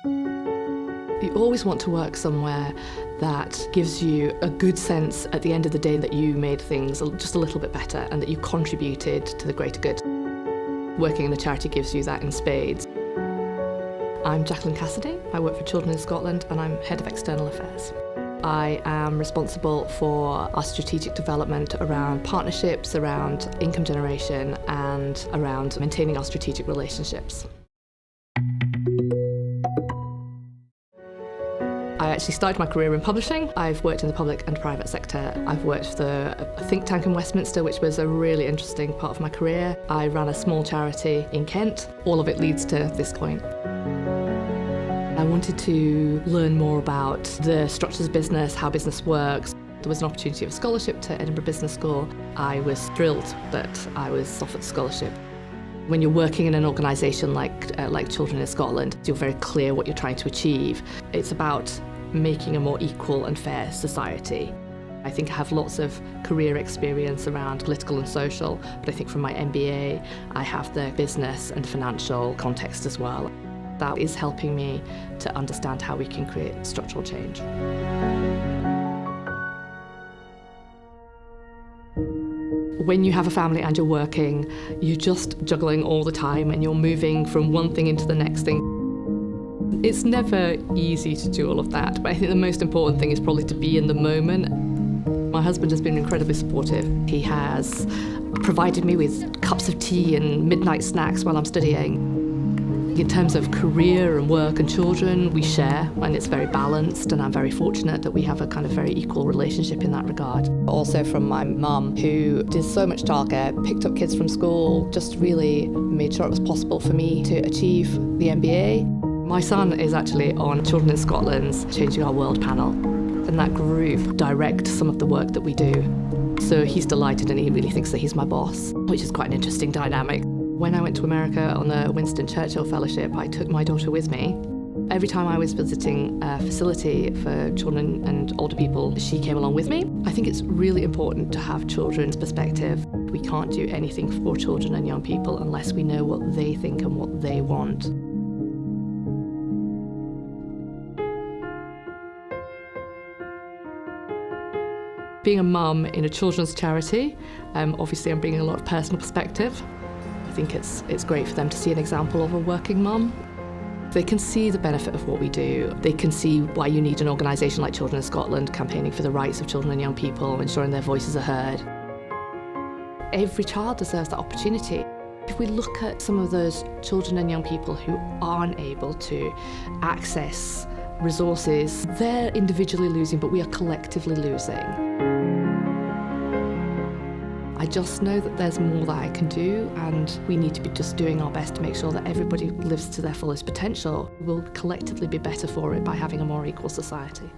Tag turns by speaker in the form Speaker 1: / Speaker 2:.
Speaker 1: You always want to work somewhere that gives you a good sense at the end of the day that you made things just a little bit better and that you contributed to the greater good. Working in a charity gives you that in spades. I'm Jacqueline Cassidy. I work for Children in Scotland and I'm Head of External Affairs. I am responsible for our strategic development around partnerships, around income generation and around maintaining our strategic relationships. I actually started my career in publishing. I've worked in the public and private sector. I've worked for a think tank in Westminster, which was a really interesting part of my career. I ran a small charity in Kent. All of it leads to this point. I wanted to learn more about the structures of business, how business works. There was an opportunity of a scholarship to Edinburgh Business School. I was thrilled that I was offered the scholarship. When you're working in an organisation like Children in Scotland, you're very clear what you're trying to achieve. It's about making a more equal and fair society. I think I have lots of career experience around political and social, but I think from my MBA, I have the business and financial context as well. That is helping me to understand how we can create structural change. When you have a family and you're working, you're just juggling all the time and you're moving from one thing into the next thing. It's never easy to do all of that, but I think the most important thing is probably to be in the moment. My husband has been incredibly supportive. He has provided me with cups of tea and midnight snacks while I'm studying. In terms of career and work and children, we share and it's very balanced, and I'm very fortunate that we have a kind of very equal relationship in that regard. Also from my mum, who did so much childcare, picked up kids from school, just really made sure it was possible for me to achieve the MBA. My son is actually on Children in Scotland's Changing Our World panel, and that group direct some of the work that we do. So he's delighted and he really thinks that he's my boss, which is quite an interesting dynamic. When I went to America on the Winston Churchill Fellowship, I took my daughter with me. Every time I was visiting a facility for children and older people, she came along with me. I think it's really important to have children's perspective. We can't do anything for children and young people unless we know what they think and what they want. Being a mum in a children's charity, obviously I'm bringing a lot of personal perspective. I think it's great for them to see an example of a working mum. They can see the benefit of what we do. They can see why you need an organisation like Children in Scotland campaigning for the rights of children and young people, ensuring their voices are heard. Every child deserves that opportunity. If we look at some of those children and young people who aren't able to access resources, they're individually losing, but we are collectively losing. I just know that there's more that I can do, and we need to be just doing our best to make sure that everybody lives to their fullest potential. We'll collectively be better for it by having a more equal society.